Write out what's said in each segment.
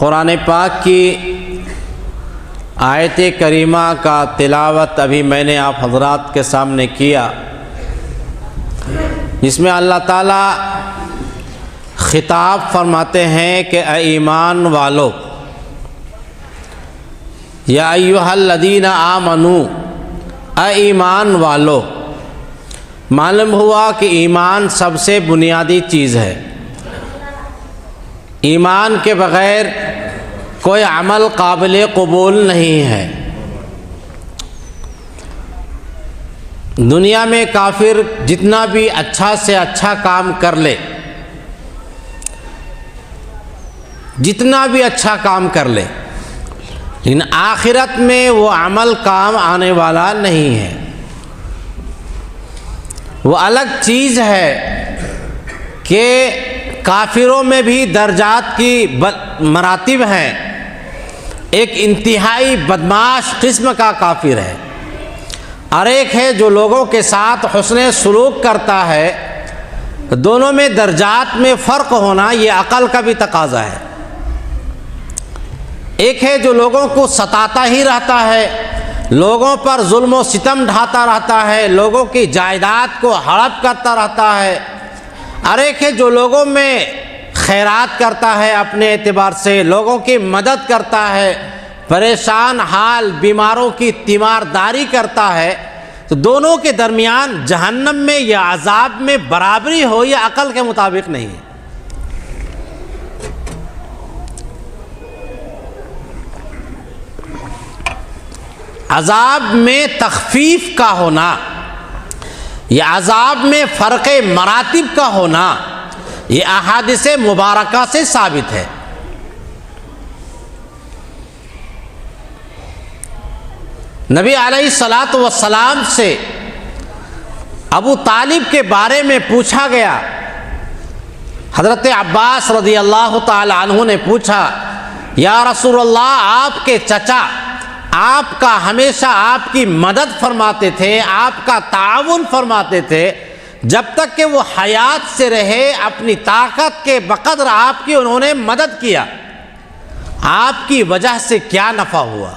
قرآن پاک کی آیت کریمہ کا تلاوت ابھی میں نے آپ حضرات کے سامنے کیا، جس میں اللہ تعالیٰ خطاب فرماتے ہیں کہ اے ایمان والو، یا ایھا الذین آمنو، اے ایمان والو۔ معلوم ہوا کہ ایمان سب سے بنیادی چیز ہے۔ ایمان کے بغیر کوئی عمل قابل قبول نہیں ہے۔ دنیا میں کافر جتنا بھی اچھا سے اچھا کام کر لے، جتنا بھی اچھا کام کر لے، لیکن آخرت میں وہ عمل کام آنے والا نہیں ہے۔ وہ الگ چیز ہے کہ کافروں میں بھی درجات کی مراتب ہیں۔ ایک انتہائی بدمعاش قسم کا کافر ہے، اور ایک ہے جو لوگوں کے ساتھ حسن سلوک کرتا ہے۔ دونوں میں درجات میں فرق ہونا یہ عقل کا بھی تقاضا ہے۔ ایک ہے جو لوگوں کو ستاتا ہی رہتا ہے، لوگوں پر ظلم و ستم ڈھاتا رہتا ہے، لوگوں کی جائیداد کو ہڑپ کرتا رہتا ہے، اور ایک ہے جو لوگوں میں خیرات کرتا ہے، اپنے اعتبار سے لوگوں کی مدد کرتا ہے، پریشان حال بیماروں کی تیمارداری کرتا ہے۔ تو دونوں کے درمیان جہنم میں یا عذاب میں برابری ہو، یہ عقل کے مطابق نہیں ہے۔ عذاب میں تخفیف کا ہونا یا عذاب میں فرق مراتب کا ہونا یہ احادیث مبارکہ سے ثابت ہے۔ نبی علیہ الصلاۃ والسلام سے ابو طالب کے بارے میں پوچھا گیا۔ حضرت عباس رضی اللہ تعالی عنہ نے پوچھا، یا رسول اللہ، آپ کے چچا آپ کا ہمیشہ آپ کی مدد فرماتے تھے، آپ کا تعاون فرماتے تھے، جب تک کہ وہ حیات سے رہے اپنی طاقت کے بقدر آپ کی انہوں نے مدد کیا، آپ کی وجہ سے کیا نفع ہوا؟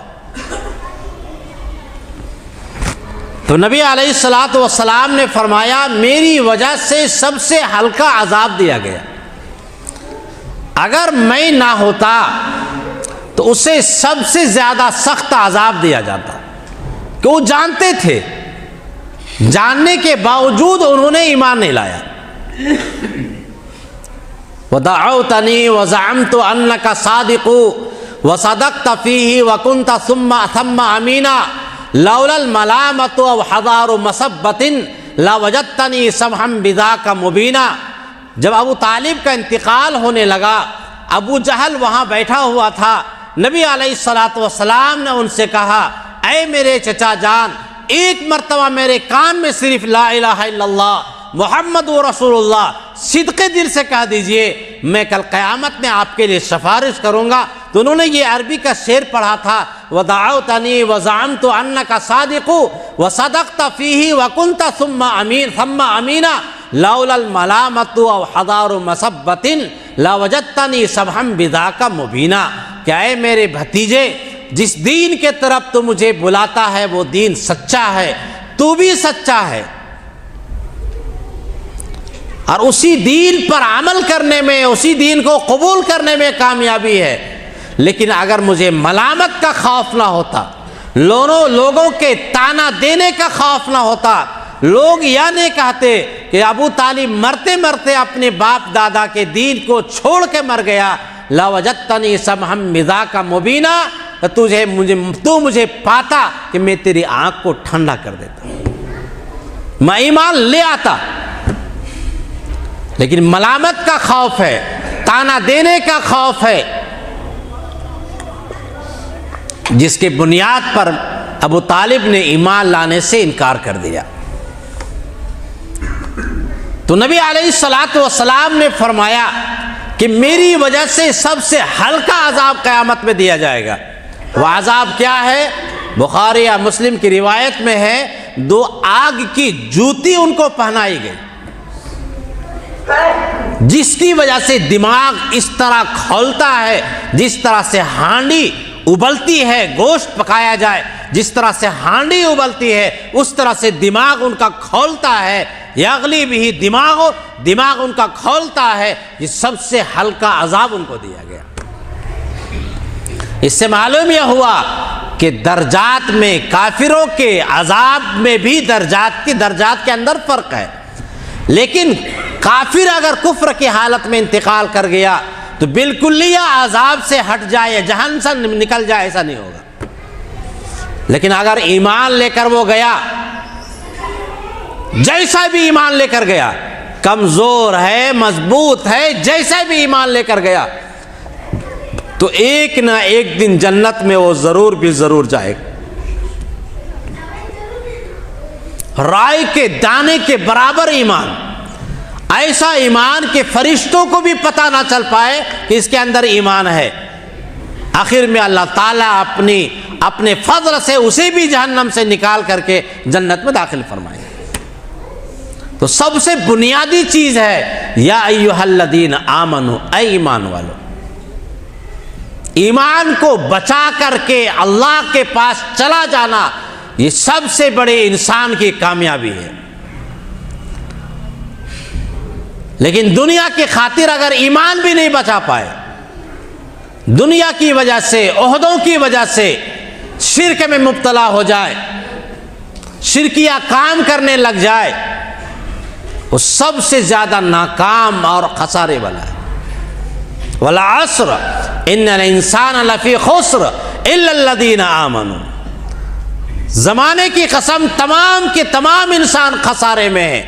تو نبی علیہ الصلاۃ والسلام نے فرمایا، میری وجہ سے سب سے ہلکا عذاب دیا گیا، اگر میں نہ ہوتا تو اسے سب سے زیادہ سخت عذاب دیا جاتا، کہ وہ جانتے تھے، جاننے کے باوجود انہوں نے ایمان نہیں لایا۔ وَدَعَوْتَنِي وَزَعَمْتُ أَنَّكَ صَادِقُ وَصَدَقْتَ فِيهِ وَكُنْتَ ثُمَّ أَمِينًا لَوْلَا الْمَلَامَةُ أَوْ حَذَارُ مَصَبَّةٍ لَوَجَدْتَنِي سَمْحًا بِذَاكَ مُبِينًا۔ جب ابو طالب کا انتقال ہونے لگا، ابو جہل وہاں بیٹھا ہوا تھا، نبی علیہ الصلاۃ والسلام نے ان سے کہا، اے میرے چچا جان، ایک مرتبہ میرے کان میں صرف لا الہ الا اللہ محمد رسول اللہ صدقے دل سے کہہ دیجئے، میں کل قیامت میں آپ کے لیے سفارش کروں گا۔ تو انہوں نے یہ عربی کا شعر پڑھا تھا، وَدَعَوْتَنِي وَزَعَمْتُ أَنَّكَ صَادِقُ وَصَدَقْتَ فِيهِ وَكُنْتَ ثُمَّ أَمِينًا لَوْلَا الْمَلَامَةُ أَوْ حَذَارُ مَصَبَّةٍ لَوَجَدْتَنِي سَمْحًا بِذَاكَ مُبِينًا۔ کہ اے میرے بھتیجے، جس دین کے طرف تو مجھے بلاتا ہے وہ دین سچا ہے، تو بھی سچا ہے، اور اسی دین پر عمل کرنے میں، اسی دین کو قبول کرنے میں کامیابی ہے۔ لیکن اگر مجھے ملامت کا خوف نہ ہوتا، لوگوں کے تانا دینے کا خوف نہ ہوتا، لوگ یہ نہیں کہتے کہ ابو طالب مرتے مرتے اپنے باپ دادا کے دین کو چھوڑ کے مر گیا، لَوَجَدْتَنِي سَمْحًا بِذَاكَ مُبِينًا، تو مجھے پاتا کہ میں تیری آنکھ کو ٹھنڈا کر دیتا، میں ایمان لے آتا۔ لیکن ملامت کا خوف ہے، تانا دینے کا خوف ہے، جس کے بنیاد پر ابو طالب نے ایمان لانے سے انکار کر دیا۔ تو نبی علیہ الصلاۃ والسلام نے فرمایا کہ میری وجہ سے سب سے ہلکا عذاب قیامت میں دیا جائے گا۔ وہ عذاب کیا ہے؟ بخاری یا مسلم کی روایت میں ہے، 2 آگ کی جوتی ان کو پہنائی گئی، جس کی وجہ سے دماغ اس طرح کھولتا ہے جس طرح سے ہانڈی ابلتی ہے، گوشت پکایا جائے جس طرح سے ہانڈی ابلتی ہے اس طرح سے دماغ ان کا کھولتا ہے، یغلی بھی دماغ ان کا کھولتا ہے، یہ سب سے ہلکا عذاب ان کو دیا گیا۔ اس سے معلوم یہ ہوا کہ درجات میں کافروں کے عذاب میں بھی درجات کے اندر فرق ہے، لیکن کافر اگر کفر کی حالت میں انتقال کر گیا تو بالکلیہ عذاب سے ہٹ جائے، جہنم سے نکل جائے، ایسا نہیں ہوگا۔ لیکن اگر ایمان لے کر وہ گیا، جیسا بھی ایمان لے کر گیا، کمزور ہے، مضبوط ہے، جیسا بھی ایمان لے کر گیا، تو ایک نہ ایک دن جنت میں وہ ضرور جائے گا۔ رائے کے دانے کے برابر ایمان، ایسا ایمان کہ فرشتوں کو بھی پتہ نہ چل پائے کہ اس کے اندر ایمان ہے، آخر میں اللہ تعالیٰ اپنے فضل سے اسے بھی جہنم سے نکال کر کے جنت میں داخل فرمائے۔ تو سب سے بنیادی چیز ہے یا ایھا الذین آمنو، اے ایمان والو، ایمان کو بچا کر کے اللہ کے پاس چلا جانا، یہ سب سے بڑے انسان کی کامیابی ہے۔ لیکن دنیا کی خاطر اگر ایمان بھی نہیں بچا پائے، دنیا کی وجہ سے، عہدوں کی وجہ سے شرک میں مبتلا ہو جائے، شرکیہ کام کرنے لگ جائے، وہ سب سے زیادہ ناکام اور خسارے والا ہے۔ والعصر ان الانسان لفی خسر الا الذین آمنوا، زمانے کی قسم، تمام کے تمام انسان خسارے میں ہیں،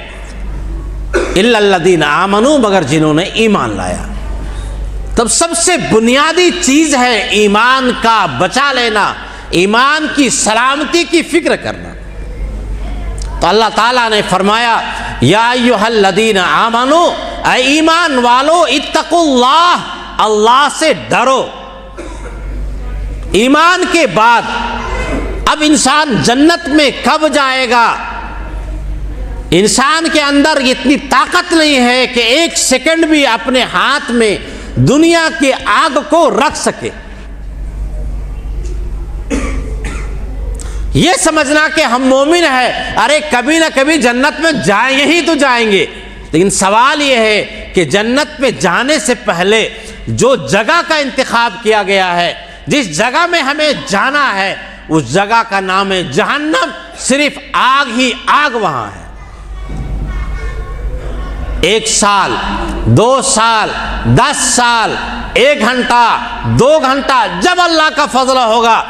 الا الذین آمنوا، مگر جنہوں نے ایمان لایا۔ تب سب سے بنیادی چیز ہے ایمان کا بچا لینا، ایمان کی سلامتی کی فکر کرنا۔ تو اللہ تعالیٰ نے فرمایا یا ایھا الذین آمنوا، اے ایمان والو، اتقوا اللہ، اللہ سے ڈرو۔ ایمان کے بعد اب انسان جنت میں کب جائے گا؟ انسان کے اندر اتنی طاقت نہیں ہے کہ ایک سیکنڈ بھی اپنے ہاتھ میں دنیا کی آگ کو رکھ سکے۔ یہ سمجھنا کہ ہم مومن ہیں، ارے کبھی نہ کبھی جنت میں جائیں ہی تو جائیں گے، لیکن سوال یہ ہے کہ جنت میں جانے سے پہلے جو جگہ کا انتخاب کیا گیا ہے، جس جگہ میں ہمیں جانا ہے، اس جگہ کا نام ہے جہنم، صرف آگ ہی آگ وہاں ہے۔ 1 سال، 2 سال، 10 سال، 1 گھنٹہ، 2 گھنٹہ، جب اللہ کا فضل ہوگا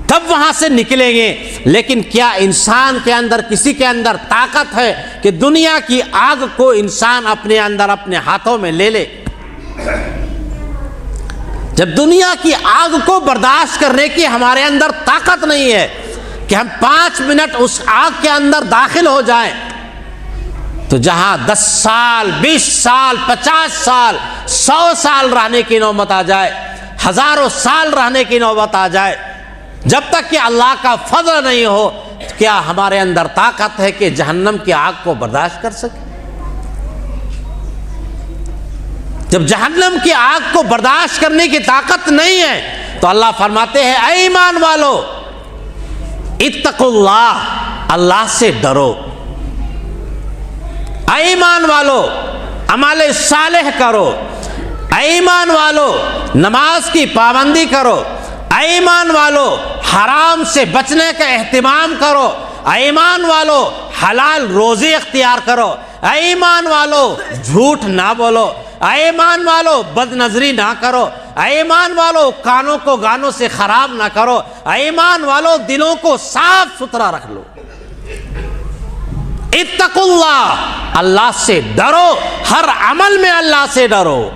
تب وہاں سے نکلیں گے۔ لیکن کیا انسان کے اندر، کسی کے اندر طاقت ہے کہ دنیا کی آگ کو انسان اپنے اندر، اپنے ہاتھوں میں لے لے؟ جب دنیا کی آگ کو برداشت کرنے کی ہمارے اندر طاقت نہیں ہے کہ ہم 5 منٹ اس آگ کے اندر داخل ہو جائیں، تو جہاں 10 سال، 20 سال، 50 سال، 100 سال رہنے کی نوبت آ جائے، ہزاروں سال رہنے کی نوبت آ جائے، جب تک کہ اللہ کا فضل نہیں ہو، کیا ہمارے اندر طاقت ہے کہ جہنم کی آگ کو برداشت کر سکے؟ جب جہنم کی آگ کو برداشت کرنے کی طاقت نہیں ہے تو اللہ فرماتے ہیں اے ایمان والو، اتقوا اللہ، اللہ سے ڈرو۔ اے ایمان والو، عمل صالح کرو۔ اے ایمان والو، نماز کی پابندی کرو۔ اے ایمان والو، حرام سے بچنے کا اہتمام کرو۔ اے ایمان والو، حلال روزی اختیار کرو۔ اے ایمان والو، جھوٹ نہ بولو۔ اے ایمان والو، بد نظری نہ کرو۔ اے ایمان والو، کانوں کو گانوں سے خراب نہ کرو۔ اے ایمان والو، دلوں کو صاف ستھرا رکھ لو۔ اتقوا اللہ، اللہ سے ڈرو، ہر عمل میں اللہ سے ڈرو۔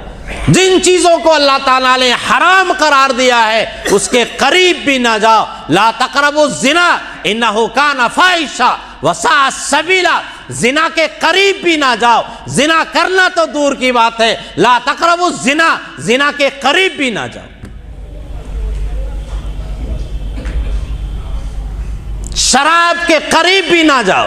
جن چیزوں کو اللہ تعالیٰ نے حرام قرار دیا ہے اس کے قریب بھی نہ جاؤ۔ لا تقربوا الزنا انہ کان فاحشہ وساء سبیلا، زنا کے قریب بھی نہ جاؤ۔ زنا کرنا تو دور کی بات ہے، لا تقربوا الزنا، زنا کے قریب بھی نہ جاؤ۔ شراب کے قریب بھی نہ جاؤ۔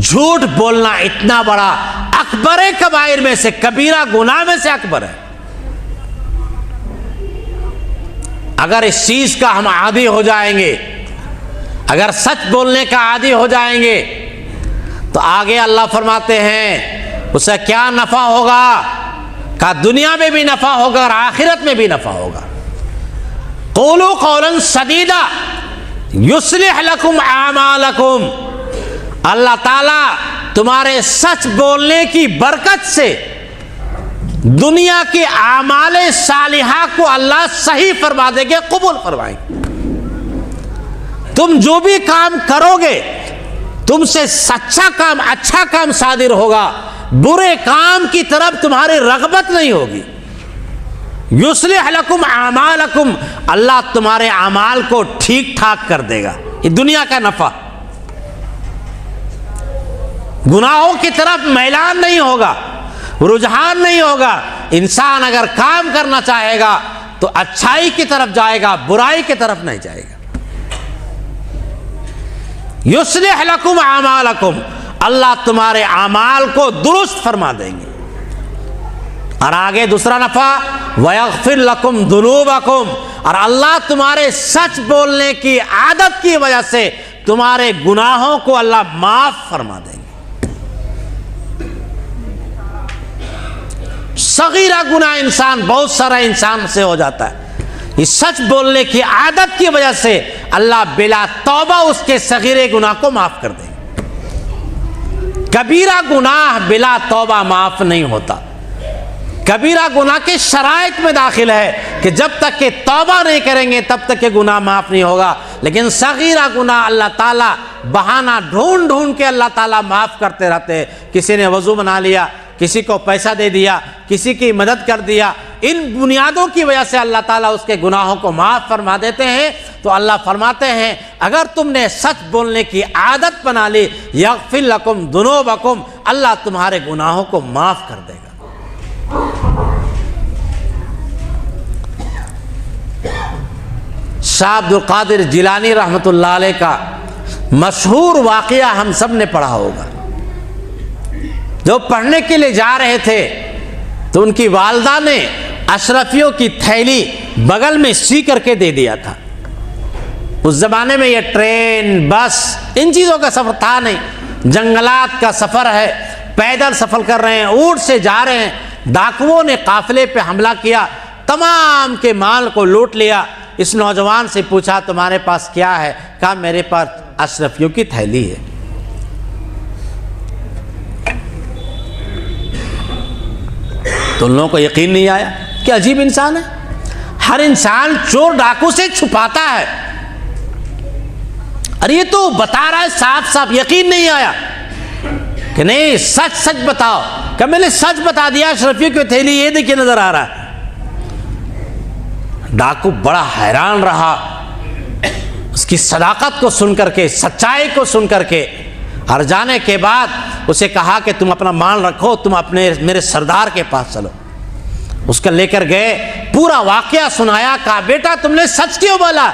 جھوٹ بولنا اتنا بڑا اکبر کبائر میں سے، کبیرہ گناہ میں سے اکبر ہے۔ اگر اس چیز کا ہم عادی ہو جائیں گے، اگر سچ بولنے کا عادی ہو جائیں گے، تو آگے اللہ فرماتے ہیں اسے کیا نفع ہوگا؟ کہ دنیا میں بھی نفع ہوگا اور آخرت میں بھی نفع ہوگا۔ قولوا قولا سدیدا یصلح لکم اعمالکم، اللہ تعالیٰ تمہارے سچ بولنے کی برکت سے دنیا کے اعمال صالحہ کو اللہ صحیح فرما دیں گے، قبول فرمائیں گے۔ تم جو بھی کام کرو گے تم سے سچا کام، اچھا کام صادر ہوگا، برے کام کی طرف تمہاری رغبت نہیں ہوگی۔ یصلح لکم اعمالکم، اللہ تمہارے اعمال کو ٹھیک ٹھاک کر دے گا، یہ دنیا کا نفع۔ گناہوں کی طرف میلان نہیں ہوگا، رجحان نہیں ہوگا۔ انسان اگر کام کرنا چاہے گا تو اچھائی کی طرف جائے گا، برائی کی طرف نہیں جائے گا۔ یصلح لکم اعمالکم، اللہ تمہارے اعمال کو درست فرما دیں گے۔ اور آگے دوسرا نفع، وَيَغْفِرْ لَكُمْ ذُنُوبَكُمْ، اور اللہ تمہارے سچ بولنے کی عادت کی وجہ سے تمہارے گناہوں کو اللہ معاف فرما دیں گے۔ صغیرہ گناہ انسان، بہت سارا انسان سے ہو جاتا ہے، اس سچ بولنے کی عادت کی وجہ سے اللہ بلا توبہ اس کے صغیرے گناہ کو معاف کر دیں گے۔ کبیرہ گناہ بلا توبہ معاف نہیں ہوتا۔ کبیرہ گناہ کے شرائط میں داخل ہے کہ جب تک کہ توبہ نہیں کریں گے تب تک کہ گناہ معاف نہیں ہوگا، لیکن صغیرہ گناہ اللہ تعالیٰ بہانہ ڈھونڈ ڈھونڈ کے اللہ تعالیٰ معاف کرتے رہتے ہیں۔ کسی نے وضو بنا لیا، کسی کو پیسہ دے دیا، کسی کی مدد کر دیا، ان بنیادوں کی وجہ سے اللہ تعالیٰ اس کے گناہوں کو معاف فرما دیتے ہیں۔ تو اللہ فرماتے ہیں اگر تم نے سچ بولنے کی عادت بنا لی، یغفر لکم ذنوبکم، اللہ تمہارے گناہوں کو معاف کر دے گا۔ شاہ عبد القادر جیلانی رحمۃ اللہ علیہ کا مشہور واقعہ ہم سب نے پڑھا ہوگا۔ جو پڑھنے کے لیے جا رہے تھے تو ان کی والدہ نے اشرفیوں کی تھیلی بغل میں سی کر کے دے دیا تھا۔ اس زمانے میں یہ ٹرین، بس، ان چیزوں کا سفر تھا نہیں، جنگلات کا سفر ہے، پیدل سفر کر رہے ہیں، اونٹ سے جا رہے ہیں۔ ڈاکوؤں نے قافلے پہ حملہ کیا، تمام کے مال کو لوٹ لیا۔ اس نوجوان سے پوچھا تمہارے پاس کیا ہے؟ کہا میرے پاس اشرفیوں کی تھیلی ہے۔ تو ان لوگوں کو یقین نہیں آیا کہ عجیب انسان ہے، ہر انسان چور ڈاکو سے چھپاتا ہے، اور یہ تو بتا رہا ہے صاف صاف، یقین نہیں آیا کہ نہیں سچ سچ بتاؤ۔ کہ میں نے سچ بتا دیا، اشرفیوں کی تھیلی یہ دیکھیے نظر آ رہا ہے۔ ڈاکو بڑا حیران رہا اس کی صداقت کو سن کر کے، سچائی کو سن کر کے۔ اور جانے کے بعد اسے کہا کہ تم اپنا مال رکھو، تم اپنے میرے سردار کے پاس چلو۔ اس کو لے کر گئے، پورا واقعہ سنایا۔ کہا بیٹا تم نے سچ کیوں بولا؟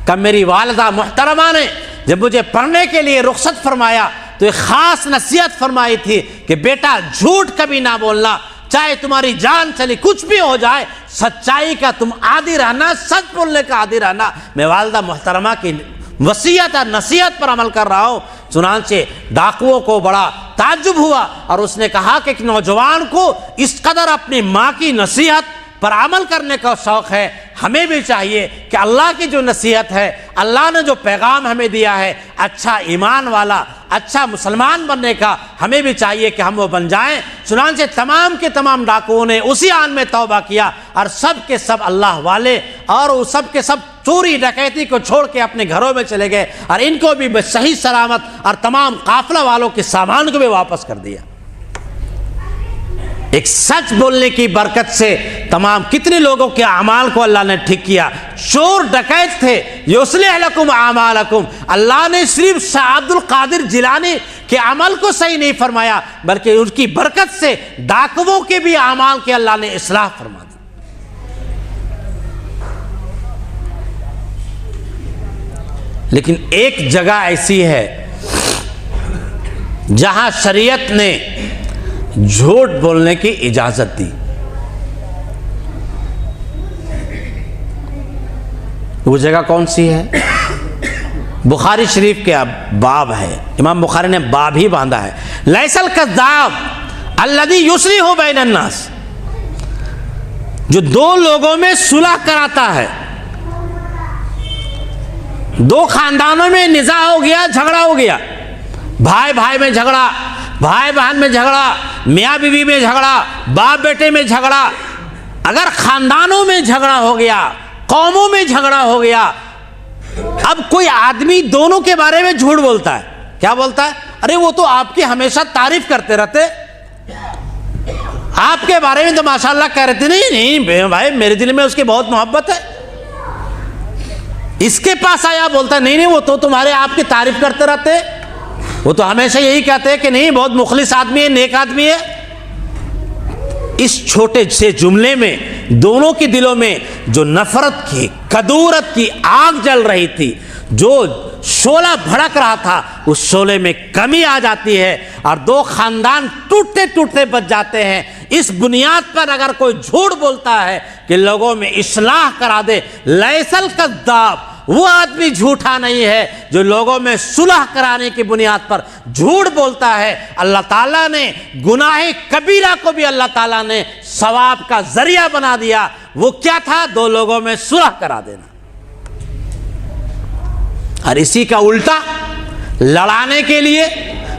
کہ میری والدہ محترمہ نے جب مجھے پڑھنے کے لیے رخصت فرمایا تو ایک خاص نصیحت فرمائی تھی کہ بیٹا جھوٹ کبھی نہ بولنا، چاہے تمہاری جان چلی، کچھ بھی ہو جائے، سچائی کا تم عادی رہنا، سچ بولنے کا عادی رہنا۔ میں والدہ محترمہ کی وصیت اور نصیحت پر عمل کر رہا ہوں۔ چنانچہ ڈاکوؤں کو بڑا تعجب ہوا اور اس نے کہا کہ ایک نوجوان کو اس قدر اپنی ماں کی نصیحت پر عمل کرنے کا شوق ہے، ہمیں بھی چاہیے کہ اللہ کی جو نصیحت ہے، اللہ نے جو پیغام ہمیں دیا ہے اچھا ایمان والا، اچھا مسلمان بننے کا، ہمیں بھی چاہیے کہ ہم وہ بن جائیں۔ چنانچہ تمام کے تمام ڈاکوؤں نے اسی آن میں توبہ کیا اور سب کے سب اللہ والے، اور وہ سب کے سب چوری ڈکیتی کو چھوڑ کے اپنے گھروں میں چلے گئے، اور ان کو بھی صحیح سلامت اور تمام قافلہ والوں کے سامان کو بھی واپس کر دیا۔ ایک سچ بولنے کی برکت سے تمام کتنے لوگوں کے اعمال کو اللہ نے ٹھیک کیا۔ چور ڈکیت تھے، یصلح لکم اعمالکم، اللہ نے صرف شاہ عبد القادر جیلانی کے عمل کو صحیح نہیں فرمایا بلکہ ان کی برکت سے ڈاکوؤں کے بھی اعمال کے اللہ نے اصلاح فرما دی۔ لیکن ایک جگہ ایسی ہے جہاں شریعت نے جھوٹ بولنے کی اجازت دی، وہ جگہ کون سی ہے؟ بخاری شریف کے باب ہے، امام بخاری نے باب ہی باندھا ہے، لیس الکذاب الذی یصلح بین الناس، جو دو لوگوں میں صلح کراتا ہے، دو خاندانوں میں نزاع ہو گیا، جھگڑا ہو گیا، بھائی بھائی میں جھگڑا، بھائی بہن میں جھگڑا، میاں بیوی میں جھگڑا، باپ بیٹے میں جھگڑا، اگر خاندانوں میں جھگڑا ہو گیا، قوموں میں جھگڑا ہو گیا، اب کوئی آدمی دونوں کے بارے میں جھوٹ بولتا ہے، کیا بولتا ہے؟ ارے وہ تو آپ کی ہمیشہ تعریف کرتے رہتے، آپ کے بارے میں تو ماشاءاللہ کہہ رہے تھے، نہیں بھائی میرے دل میں اس کی بہت محبت ہے، اس کے پاس آیا بولتا ہے نہیں وہ تو تمہارے آپ کی تعریف کرتے رہتے، وہ تو ہمیشہ یہی کہتے ہیں کہ نہیں بہت مخلص آدمی ہے، نیک آدمی ہے۔ اس چھوٹے سے جملے میں دونوں کے دلوں میں جو نفرت کی، کدورت کی آگ جل رہی تھی، جو شعلہ بھڑک رہا تھا، اس شعلے میں کمی آ جاتی ہے اور دو خاندان ٹوٹتے ٹوٹتے بچ جاتے ہیں۔ اس بنیاد پر اگر کوئی جھوٹ بولتا ہے کہ لوگوں میں اصلاح کرا دے، لیس الکذاب، وہ آدمی جھوٹا نہیں ہے جو لوگوں میں صلح کرانے کی بنیاد پر جھوٹ بولتا ہے۔ اللہ تعالیٰ نے گناہ کبیرہ کو بھی اللہ تعالیٰ نے ثواب کا ذریعہ بنا دیا، وہ کیا تھا؟ دو لوگوں میں صلح کرا دینا۔ اور اسی کا الٹا لڑانے کے لیے،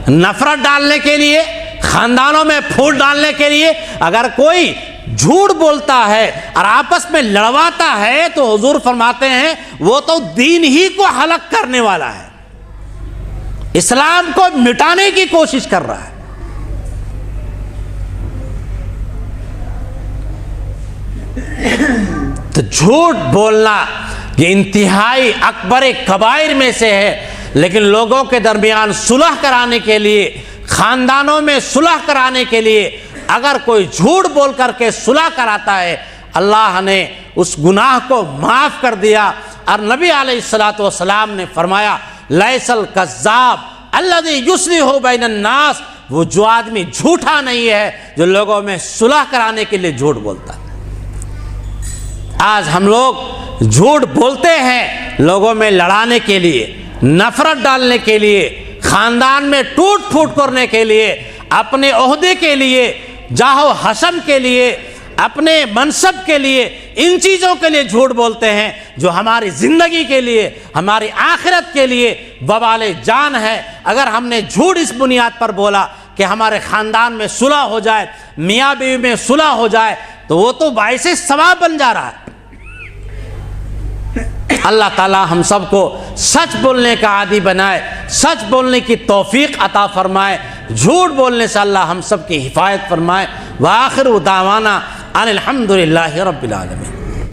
نفرت ڈالنے کے لیے، خاندانوں میں پھوٹ ڈالنے کے لیے اگر کوئی جھوٹ بولتا ہے اور آپس میں لڑواتا ہے تو حضور فرماتے ہیں وہ تو دین ہی کو ہلاک کرنے والا ہے، اسلام کو مٹانے کی کوشش کر رہا ہے۔ تو جھوٹ بولنا یہ انتہائی اکبر کبائر میں سے ہے، لیکن لوگوں کے درمیان صلح کرانے کے لیے، خاندانوں میں صلح کرانے کے لیے اگر کوئی جھوٹ بول کر کے صلح کراتا ہے، اللہ نے اس گناہ کو معاف کر دیا۔ اور نبی علیہ الصلوۃ والسلام نے فرمایا لیس الکذاب الذی یصلح بین الناس، وہ جو آدمی جھوٹا نہیں ہے جو لوگوں میں صلح کرانے کے لیے جھوٹ بولتا ہے۔ آج ہم لوگ جھوٹ بولتے ہیں لوگوں میں لڑانے کے لیے، نفرت ڈالنے کے لیے، خاندان میں ٹوٹ پھوٹ کرنے کے لیے، اپنے عہدے کے لیے، جاہ و حشم کے لیے، اپنے منصب کے لیے، ان چیزوں کے لیے جھوٹ بولتے ہیں جو ہماری زندگی کے لیے، ہماری آخرت کے لیے وبال جان ہے۔ اگر ہم نے جھوٹ اس بنیاد پر بولا کہ ہمارے خاندان میں صلح ہو جائے، میاں بیوی میں صلح ہو جائے، تو وہ تو باعث ثواب بن جا رہا ہے۔ اللہ تعالی ہم سب کو سچ بولنے کا عادی بنائے، سچ بولنے کی توفیق عطا فرمائے، جھوٹ بولنے سے اللہ ہم سب کی حفاظت فرمائے۔ وآخر دعوانا ان الحمد للہ رب العالمین۔